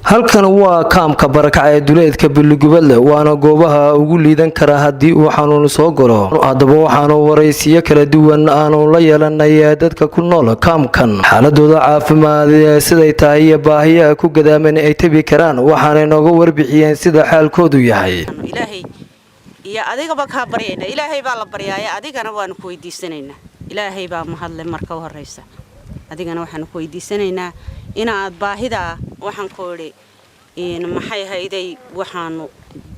halkan waa kaamka barakac ee duleedka Bulugubadle waana goobaha ugu liidan kara hadii uu xanuun soo galo hadaba waxaanu waraysiyo kala duwan aanu la yeelanay dadka ku nool kaamkan xaaladooda caafimaad siday tahay baahiyaha ku gadaaman ay tabi karaan waxaana nooga warbixiyeen sida xaalkoodu yahay ilaahay iyo adigaba ka baryayna ilaahay baa la baryaaya adigana waan ku weydiisanaynaa ilaahay baa mahadle marka horeysa adigana waxaan ku weydiisanaynaa inaad baahida waxaan ku in maxay hayday waxaanu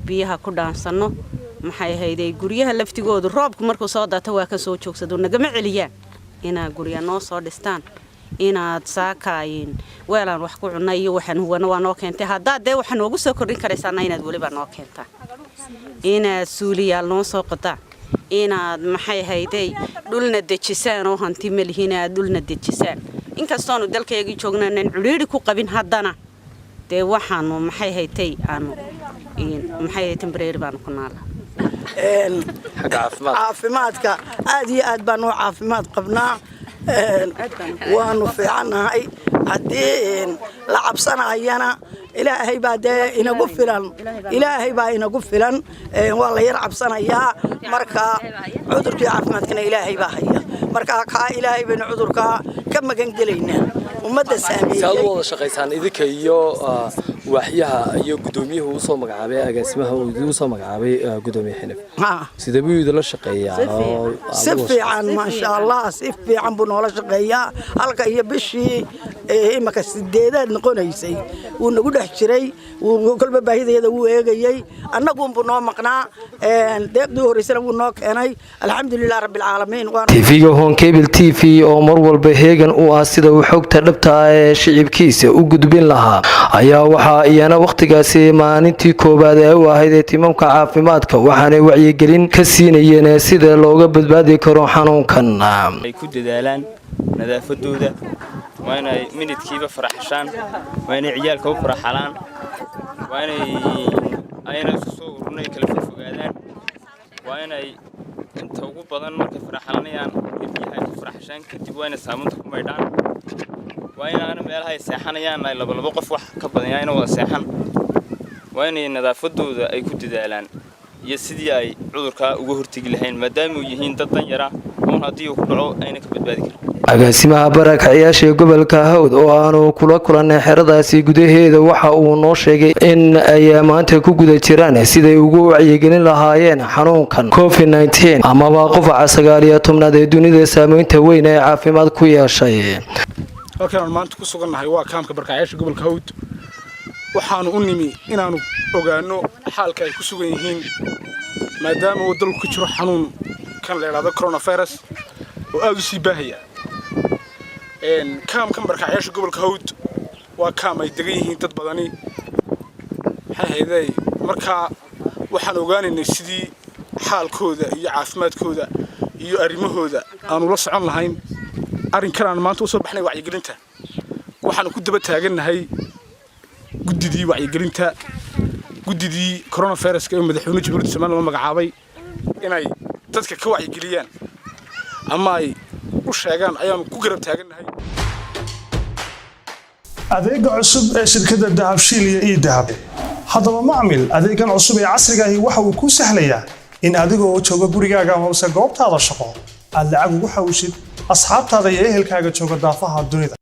biyaha ku dhaansano maxay hayday guriyaha laftigoodu roobku markuu soo daato waa ka soo joogsado nagama celiyaan ina guriya noo soo dhistaan inaad saakaayin weelaan wax ku cunay iyo waxaan huwana waa noo keentay hadda de waxaan ugu soo kordhin karaysaa inaad waliba noo keentaa ina suuliyaal noo soo qotaa inaad maxay hayday dhulna dejisaan oo hanti malihiina dhulna dejisaan inkastoonu dalkeegi joognaan ciriiri ku qabin haddana de waxaanu maxay haytay aanu maxay haytay bareer baan ku naala caafimaadka aad iyo aad baan u caafimaad qabnaa waanu fiicanahay haddii la cabsanayana ilaahay baa de inagu filan ilaahay baa inagu filan waa la yar cabsanayaa marka cudurkii caafimaadkana ilaahay baa haya marka ka ilaahay baan cudurka ka magan gelaynaa umada saameeyay saad wada shaqaysaan idinka iyo waxyaha iyo gudoomiyaha uu soo magacaabay agaasimaha uu soo magacaabay gudoomiyaha xinif sida buu idin la shaqeeyaa si fiican ma sha Allah si fiican buu noola shaqeeyaa halka iyo bishii imaka sideedaad noqonaysay uu nagu dhex jiray uu kolba baahideeda uu eegayay annagu buu noo maqnaa deeqdii horeysana uu noo keenay alxamdulillah rabbil caalamiin TV-ga Hon Cable TV oo mar walba heegan u ah sida uu xogta dhabta ah ee shicibkiisa u gudbin lahaa ayaa waxa iyana waqtigaasi maalintii koobaad ee u ahayd tiimamka caafimaadka waxaanay wacyigelin ka siinayeen sida looga badbaadi karo xanuunkan ay ku dadaalaan nadaafadooda waana minidkiiba faraxshaan waana ciyaalka u faraxalaan waana ayna soo urunay kala fogaadaan waana inta ugu badan markay faraxalanayaan biyaha ku faraxshaan kadib waana saamunta ku maydhaan waana meelaha ay seexanayaan ay laba qof wax ka badan yahay wada seexan waana nadaafadooda ay ku dadaalaan iyo sidii ay cudurka uga hortagi lahayn maadaama ay yihiin dad dan yara oo hadii uu ku dhaco ayna ka badbaadi karin agaasimaha barakacayaasha gobolka Hawd oo aanu kula kulanay xeradaasi gudaheeda waxa uu noo sheegay in ay maanta ku guda jiraan siday ugu wacyigelin lahaayeen xanuunkan COVID-19 ama qufaca 19 ee dunida saameynta weyn ee caafimaad ku yeeshay halkaan maanta ku sugannahay waa kaamka barakacayaasha gobolka Hawd waxaanu u nimi inaanu ogaano xaalka ay ku sugan yihiin maadaama uu dalku jiro xanuun kan la yiraahdo coronavirus oo aad u sii baahaya kaamka barakacayaasha gobolka Hawd waa kaam ay degan yihiin dad badani hay'aday marka waxaan ogaanaynay sidii xaalkooda iyo caafimaadkooda iyo arrimahooda aanu la socon lahayn arrinkan aan maanta u soo baxnay wacyigelinta waxaan ku daba taaganahay gudidii wacyigelinta gudidii coronavirus ee madaxweynaha Jamhuuriyadda Soomaaliya loo magacaabay inay dadka ka wacyigeliyaan ama ay u sheegaan ayaan ku garab taaganahay adeega cusub ee shirkadda Dahabshiil iyo Dahab hadaba macmil adeegan cusub ee casriga ah waxa uu ku sahlayaa in adigoo jooga gurigaaga ama goobtaada shaqo aad lacag ugu xawishid asxaabtaada iyo ehelkaaga jooga daafaha dunida